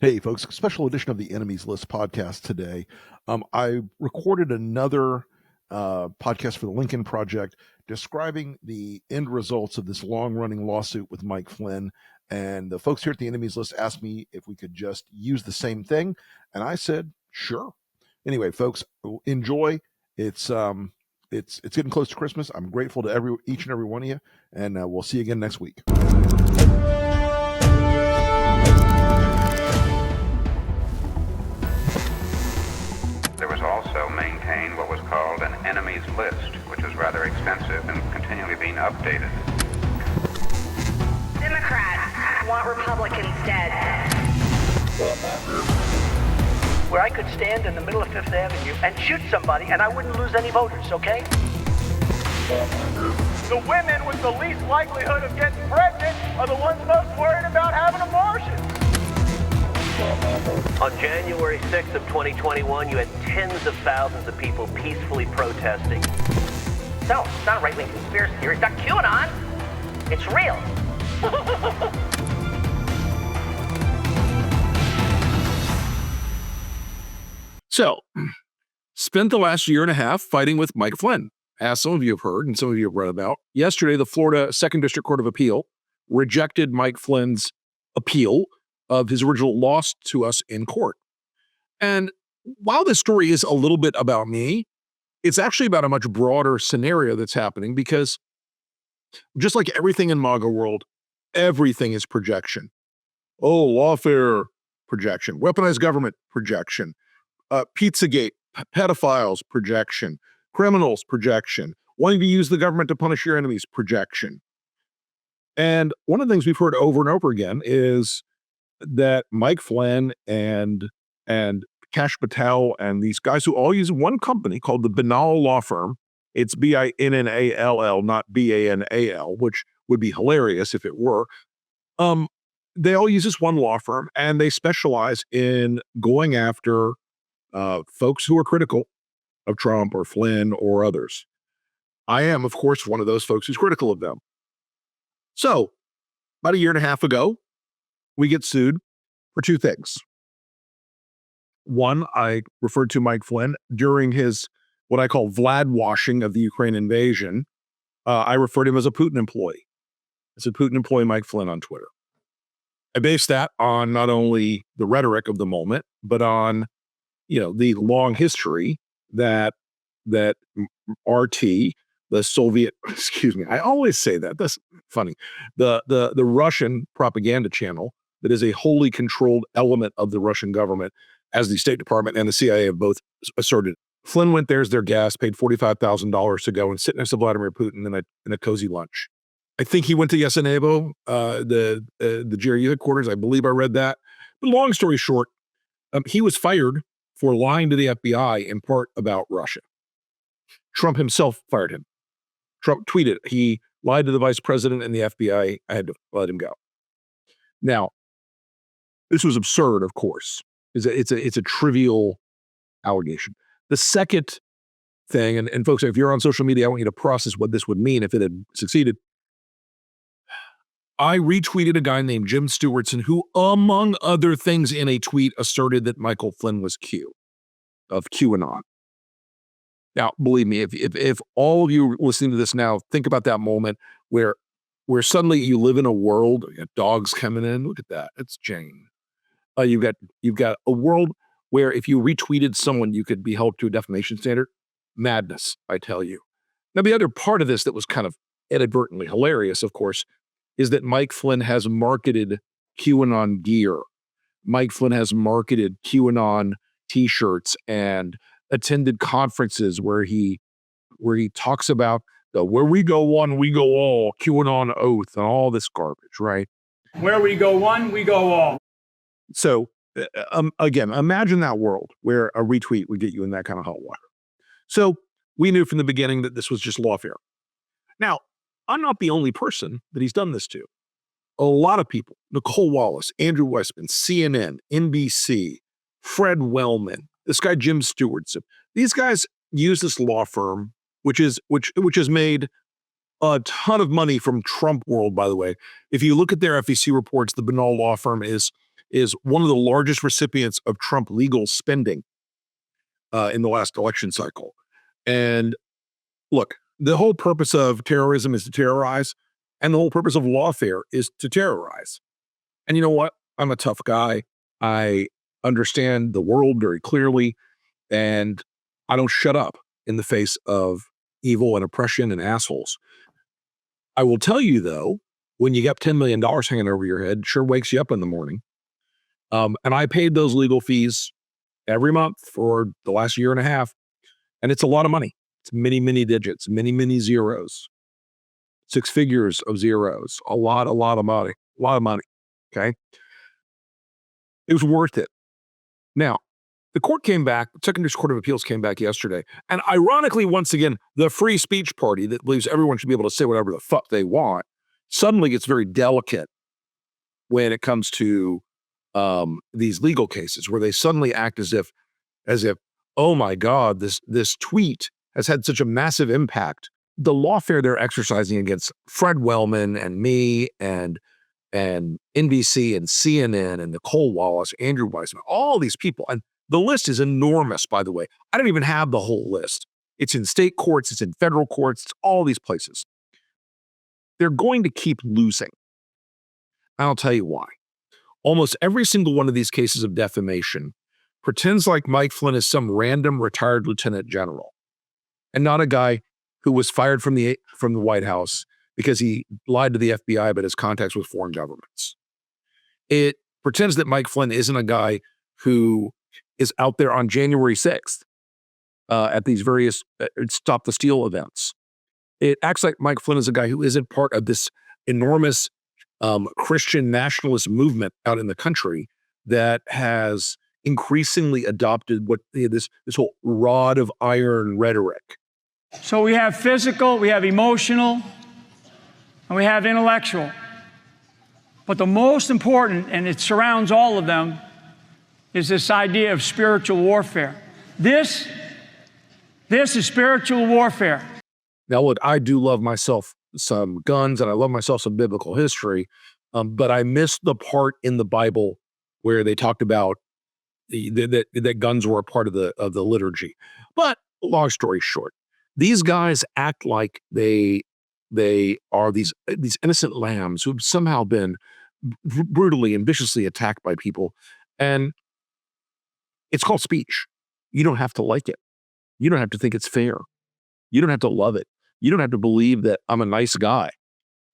Hey, folks, special edition of the Enemies List podcast today. I recorded another podcast for the Lincoln Project describing the end results of this long-running lawsuit with Mike Flynn. And the folks here at the Enemies List asked me if we could just use the same thing. And I said, sure. Anyway, folks, enjoy. It's getting close to Christmas. I'm grateful to each and every one of you. And we'll see you again next week. There was also maintained what was called an enemies list, which was rather extensive and continually being updated. Democrats want Republicans dead. Where I could stand in the middle of Fifth Avenue and shoot somebody and I wouldn't lose any voters, okay? The women with the least likelihood of getting pregnant are the ones most worried about having abortions. On January 6th of 2021, you had tens of thousands of people peacefully protesting. No, it's not a right-wing conspiracy theory. It's not QAnon. It's real. So, spent the last year and a half fighting with Mike Flynn, as some of you have heard and some of you have read about. Yesterday, the Florida 2nd District Court of Appeal rejected Mike Flynn's appeal of his original loss to us in court. And while this story is a little bit about me, it's actually about a much broader scenario that's happening because just like everything in MAGA world, everything is projection. Oh, lawfare projection, weaponized government projection, Pizzagate, pedophiles projection, criminals projection, wanting to use the government to punish your enemies projection. And one of the things we've heard over and over again is that Mike Flynn and Kash Patel and these guys who all use one company called the Banal Law Firm. It's Binnall, not Banal, which would be hilarious if it were. They all use this one law firm, and they specialize in going after folks who are critical of Trump or Flynn or others. I am, of course, one of those folks who's critical of them. So, about a year and a half ago, we get sued for two things. One, I referred to Mike Flynn during his, what I call Vlad washing of the Ukraine invasion. I referred to him as a Putin employee. It's a Putin employee, Mike Flynn, on Twitter. I based that on not only the rhetoric of the moment, but on, the long history that RT, the Soviet, I always say that, that's funny, the Russian propaganda channel that is a wholly controlled element of the Russian government, as the State Department and the CIA have both asserted. Flynn went there as their guest, paid $45,000 to go and sit next to Vladimir Putin in a cozy lunch. I think he went to Yasenevo, the GRU headquarters. I believe I read that. But long story short, he was fired for lying to the FBI in part about Russia. Trump himself fired him. Trump tweeted, he lied to the vice president and the FBI. I had to let him go. Now, this was absurd, of course. It's a trivial allegation. The second thing, and folks, if you're on social media, I want you to process what this would mean if it had succeeded. I retweeted a guy named Jim Stewartson who, among other things in a tweet, asserted that Michael Flynn was Q, of QAnon. Now, believe me, if all of you listening to this now, think about that moment where suddenly you live in a world, you got dogs coming in, look at that, it's Jane. You've got a world where if you retweeted someone, you could be held to a defamation standard. Madness, I tell you. Now, the other part of this that was kind of inadvertently hilarious, of course, is that Mike Flynn has marketed QAnon gear. Mike Flynn has marketed QAnon T-shirts and attended conferences where he talks about the where we go one, we go all, QAnon oath, and all this garbage, right? Where we go one, we go all. So, again, imagine that world where a retweet would get you in that kind of hot water. So we knew from the beginning that this was just lawfare. Now, I'm not the only person that he's done this to. A lot of people, Nicole Wallace, Andrew Weissman, CNN, NBC, Fred Wellman, this guy Jim Stewartson, these guys use this law firm, which has made a ton of money from Trump world, by the way. If you look at their FEC reports, the Banal Law Firm is is one of the largest recipients of Trump legal spending in the last election cycle. And look, the whole purpose of terrorism is to terrorize, and the whole purpose of lawfare is to terrorize. And you know what? I'm a tough guy. I understand the world very clearly, and I don't shut up in the face of evil and oppression and assholes. I will tell you, though, when you got $10 million hanging over your head, sure wakes you up in the morning. And I paid those legal fees every month for the last year and a half, and it's a lot of money. It's many, many digits, many, many zeros, 6 figures of zeros, a lot of money, okay? It was worth it. Now, the court came back, Second District Court of Appeals came back yesterday, and ironically, once again, the free speech party that believes everyone should be able to say whatever the fuck they want suddenly gets very delicate when it comes to these legal cases, where they suddenly act as if, oh my God, this tweet has had such a massive impact. The lawfare they're exercising against Fred Wellman and me and NBC and CNN and Nicole Wallace, Andrew Weissman, all these people. And the list is enormous, by the way. I don't even have the whole list. It's in state courts, it's in federal courts, it's all these places. They're going to keep losing. I'll tell you why. Almost every single one of these cases of defamation pretends like Mike Flynn is some random retired lieutenant general and not a guy who was fired from the White House because he lied to the FBI about his contacts with foreign governments. It pretends that Mike Flynn isn't a guy who is out there on January 6th at these various Stop the Steal events. It acts like Mike Flynn is a guy who isn't part of this enormous Christian nationalist movement out in the country that has increasingly adopted this whole rod of iron rhetoric. So we have physical, we have emotional, and we have intellectual. But the most important, and it surrounds all of them, is this idea of spiritual warfare. This is spiritual warfare. Now, look, I do love myself some guns, and I love myself some biblical history, but I missed the part in the Bible where they talked about that guns were a part of the liturgy. But long story short, these guys act like they are these innocent lambs who have somehow been brutally and viciously attacked by people, and it's called speech. You don't have to like it. You don't have to think it's fair. You don't have to love it. You don't have to believe that I'm a nice guy,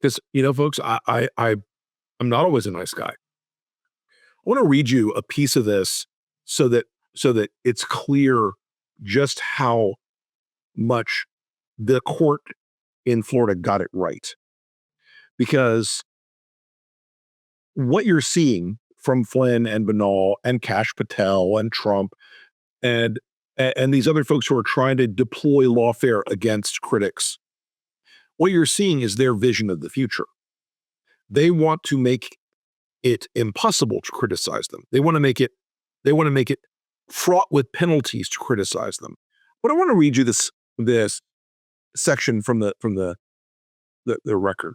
because folks, I'm not always a nice guy. I want to read you a piece of this so that it's clear just how much the court in Florida got it right. Because what you're seeing from Flynn and Banal and Kash Patel and Trump and these other folks who are trying to deploy lawfare against critics, what you're seeing is their vision of the future. They want to make it impossible to criticize them. They want to make it fraught with penalties to criticize them. But I want to read you this section from the record.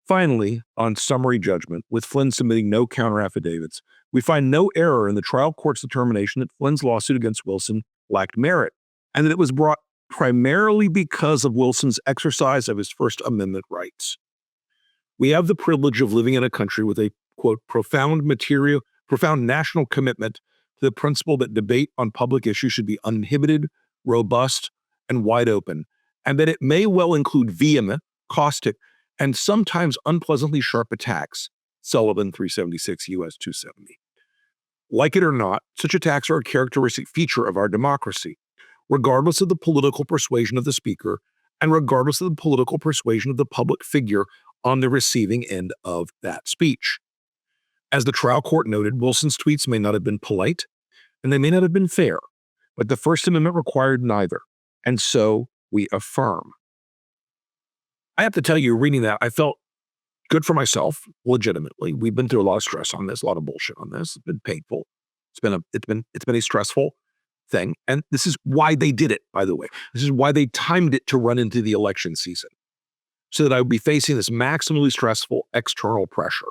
Finally, on summary judgment, with Flynn submitting no counter affidavits, we find no error in the trial court's determination that Flynn's lawsuit against Wilson lacked merit, and that it was brought primarily because of Wilson's exercise of his First Amendment rights. We have the privilege of living in a country with a, quote, profound national commitment to the principle that debate on public issues should be uninhibited, robust, and wide open, and that it may well include vehement, caustic, and sometimes unpleasantly sharp attacks. Sullivan 376 U.S. 270. Like it or not, such attacks are a characteristic feature of our democracy, regardless of the political persuasion of the speaker and regardless of the political persuasion of the public figure on the receiving end of that speech. As the trial court noted, Wilson's tweets may not have been polite, and they may not have been fair, but the First Amendment required neither, and so we affirm. I have to tell you, reading that, I felt good for myself, legitimately. We've been through a lot of stress on this, a lot of bullshit on this. It's been painful. It's been a stressful thing, and this is why they did it, by the way. This is why they timed it to run into the election season, so that I would be facing this maximally stressful external pressure.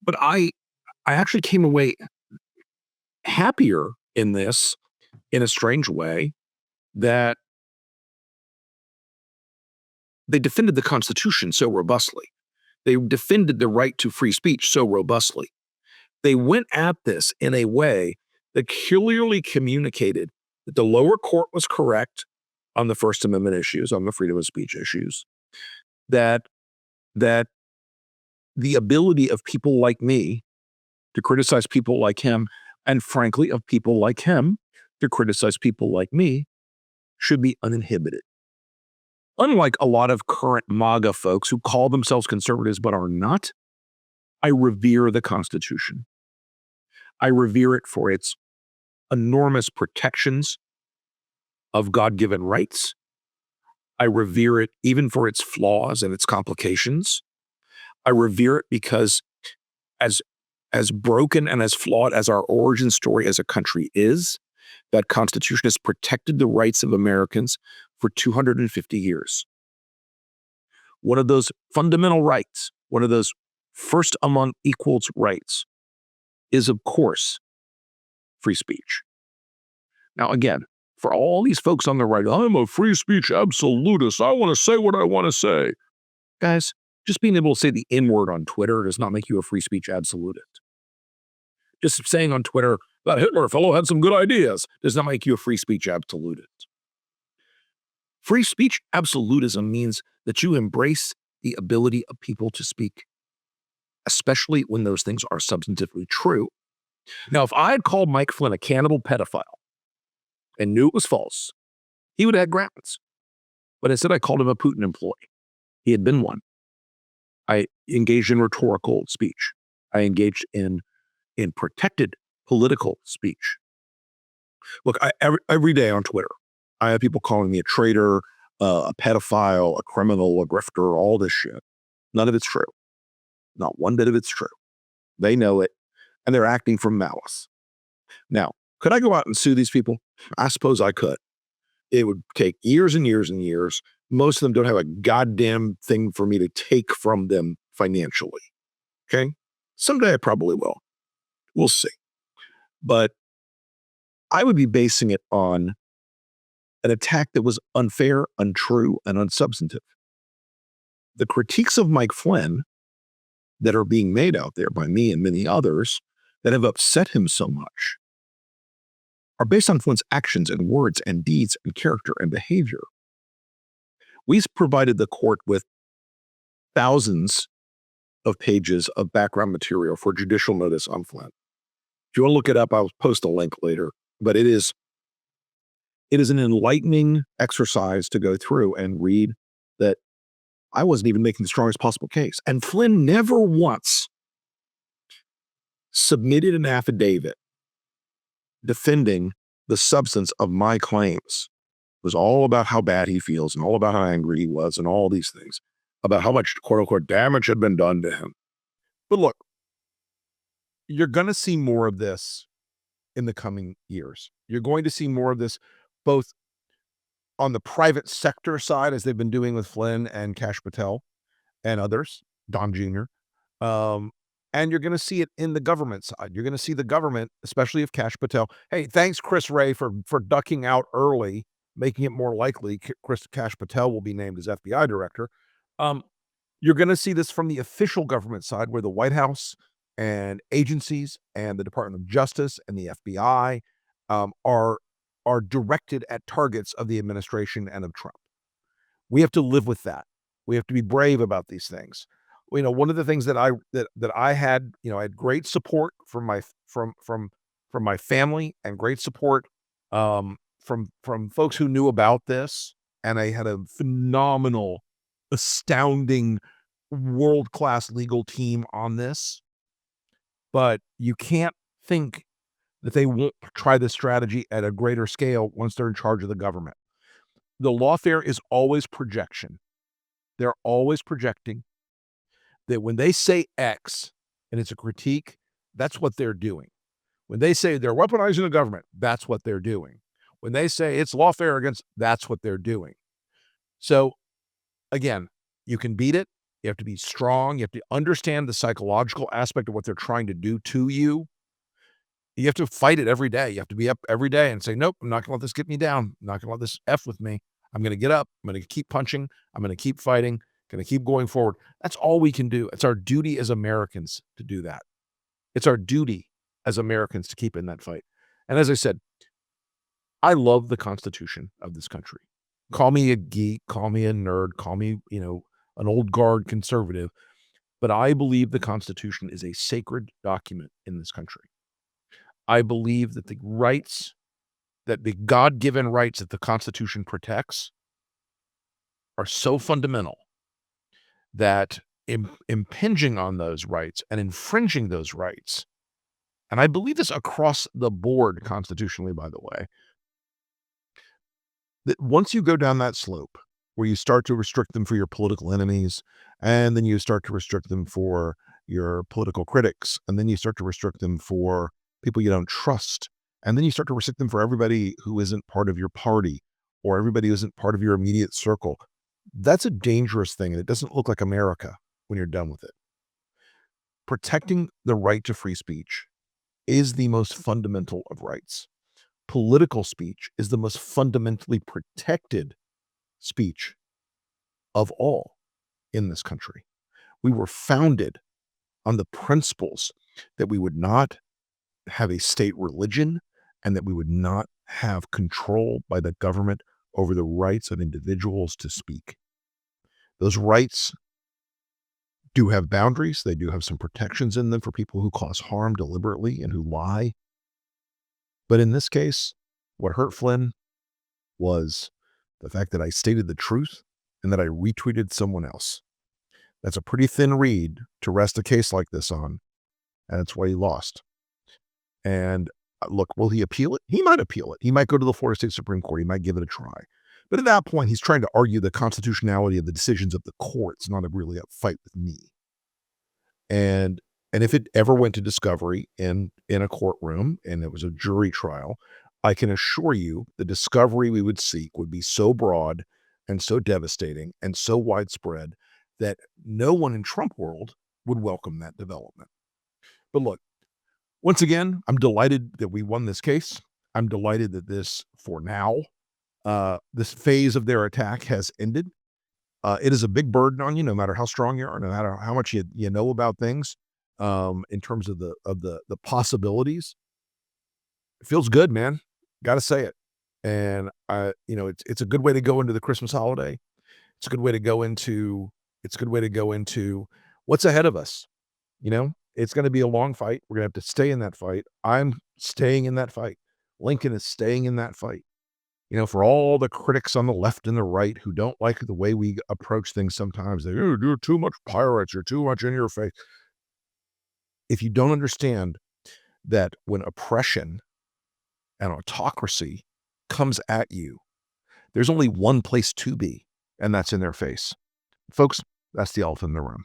But I actually came away happier in this, in a strange way, that they defended the Constitution so robustly. They defended the right to free speech so robustly. They went at this in a way that clearly communicated that the lower court was correct on the First Amendment issues, on the freedom of speech issues, that the ability of people like me to criticize people like him, and frankly, of people like him to criticize people like me, should be uninhibited. Unlike a lot of current MAGA folks who call themselves conservatives but are not, I revere the Constitution. I revere it for its enormous protections of God-given rights. I revere it even for its flaws and its complications. I revere it because as broken and as flawed as our origin story as a country is, that Constitution has protected the rights of Americans for 250 years. One of those fundamental rights, one of those first among equals rights, is, of course, free speech. Now, again, for all these folks on the right, I'm a free speech absolutist. I want to say what I want to say. Guys, just being able to say the N-word on Twitter does not make you a free speech absolutist. Just saying on Twitter, that Hitler fellow had some good ideas, does not make you a free speech absolutist. Free speech absolutism means that you embrace the ability of people to speak, especially when those things are substantively true. Now, if I had called Mike Flynn a cannibal pedophile and knew it was false, he would have had grounds. But instead, I called him a Putin employee. He had been one. I engaged in rhetorical speech. I engaged in protected political speech. Look, every day on Twitter, I have people calling me a traitor, a pedophile, a criminal, a grifter, all this shit. None of it's true. Not one bit of it's true. They know it, and they're acting from malice. Now, could I go out and sue these people? I suppose I could. It would take years and years and years. Most of them don't have a goddamn thing for me to take from them financially. Okay? Someday I probably will. We'll see. But I would be basing it on an attack that was unfair, untrue, and unsubstantive. The critiques of Mike Flynn that are being made out there by me and many others that have upset him so much are based on Flynn's actions and words and deeds and character and behavior. We've provided the court with thousands of pages of background material for judicial notice on Flynn. If you want to look it up, I'll post a link later. But it is an enlightening exercise to go through and read that I wasn't even making the strongest possible case. And Flynn never once submitted an affidavit defending the substance of my claims. It was all about how bad he feels and all about how angry he was and all these things, about how much quote-unquote damage had been done to him. But look, you're going to see more of this in the coming years. You're going to see more of this both on the private sector side, as they've been doing with Flynn and Kash Patel and others, Don Jr., and you're going to see it in the government side. You're going to see the government, especially if Kash Patel, hey, thanks, Chris Wray, for ducking out early, making it more likely Kash Patel will be named as FBI director. You're going to see this from the official government side, where the White House and agencies and the Department of Justice and the FBI are directed at targets of the administration and of Trump. We have to live with that. We have to be brave about these things. You know, one of the things that I had, I had great support from my family and great support from folks who knew about this, and I had a phenomenal, astounding, world-class legal team on this. But you can't think that they won't try this strategy at a greater scale once they're in charge of the government. The lawfare is always projection. They're always projecting that when they say X and it's a critique, that's what they're doing. When they say they're weaponizing the government, that's what they're doing. When they say it's lawfare against, that's what they're doing. So again, you can beat it, You have to be strong. You have to understand the psychological aspect of what they're trying to do to you. You have to fight it every day. You have to be up every day and say, nope, I'm not going to let this get me down. I'm not going to let this F with me. I'm going to get up. I'm going to keep punching. I'm going to keep fighting. Going to keep going forward. That's all we can do. It's our duty as Americans to do that. It's our duty as Americans to keep in that fight. And as I said, I love the Constitution of this country. Call me a geek, call me a nerd, call me, an old guard conservative, but I believe the Constitution is a sacred document in this country. I believe that the rights, that the God-given rights that the Constitution protects are so fundamental that impinging on those rights and infringing those rights, and I believe this across the board constitutionally, by the way, that once you go down that slope where you start to restrict them for your political enemies, and then you start to restrict them for your political critics, and then you start to restrict them for people you don't trust, and then you start to restrict them for everybody who isn't part of your party or everybody who isn't part of your immediate circle, that's a dangerous thing, and it doesn't look like America when you're done with it. Protecting the right to free speech is the most fundamental of rights. Political speech is the most fundamentally protected speech of all in this country. We were founded on the principles that we would not have a state religion and that we would not have control by the government over the rights of individuals to speak. Those rights do have boundaries. They do have some protections in them for people who cause harm deliberately and who lie. But in this case, what hurt Flynn was the fact that I stated the truth and that I retweeted someone else. That's a pretty thin reed to rest a case like this on, and that's why he lost. And look, will he appeal it? He might appeal it. He might go to the Florida State Supreme Court. He might give it a try. But at that point, he's trying to argue the constitutionality of the decisions of the courts, not really a fight with me. And if it ever went to discovery in a courtroom and it was a jury trial, I can assure you the discovery we would seek would be so broad and so devastating and so widespread that no one in Trump world would welcome that development. But look, once again, I'm delighted that we won this case. I'm delighted that this, for now, this phase of their attack has ended. It is a big burden on you, no matter how strong you are, no matter how much you know about things, in terms of the possibilities. It feels good, man. Got to say it. And it's a good way to go into the Christmas holiday. It's a good way to go into what's ahead of us. It's going to be a long fight. We're going to have to stay in that fight. I'm staying in that fight. Lincoln is staying in that fight. For all the critics on the left and the right who don't like the way we approach things sometimes, you're too much pirates, you're too much in your face. If you don't understand that when oppression and autocracy comes at you, there's only one place to be, and that's in their face. Folks, that's the elephant in the room.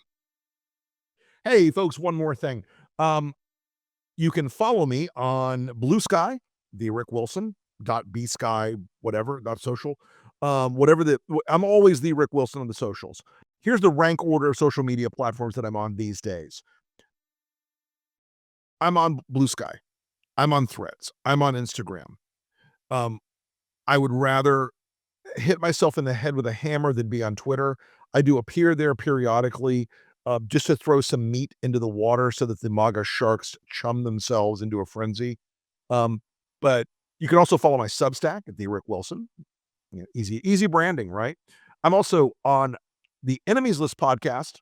Hey, folks, one more thing. You can follow me on Blue Sky, the Rick Wilson, .bsky, whatever, .social, I'm always the Rick Wilson on the socials. Here's the rank order of social media platforms that I'm on these days. I'm on Blue Sky. I'm on Threads. I'm on Instagram. I would rather hit myself in the head with a hammer than be on Twitter. I do appear there periodically, just to throw some meat into the water so that the MAGA sharks chum themselves into a frenzy. But you can also follow my Substack at the Rick Wilson. Easy branding, right? I'm also on the Enemies List podcast,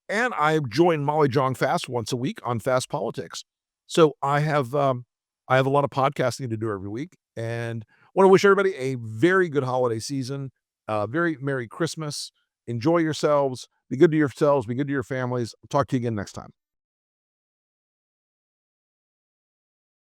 and I join Molly Jong Fast once a week on Fast Politics. So I have a lot of podcasting to do every week, and want to wish everybody a very good holiday season, very Merry Christmas. Enjoy yourselves. Be good to yourselves. Be good to your families. I'll talk to you again next time.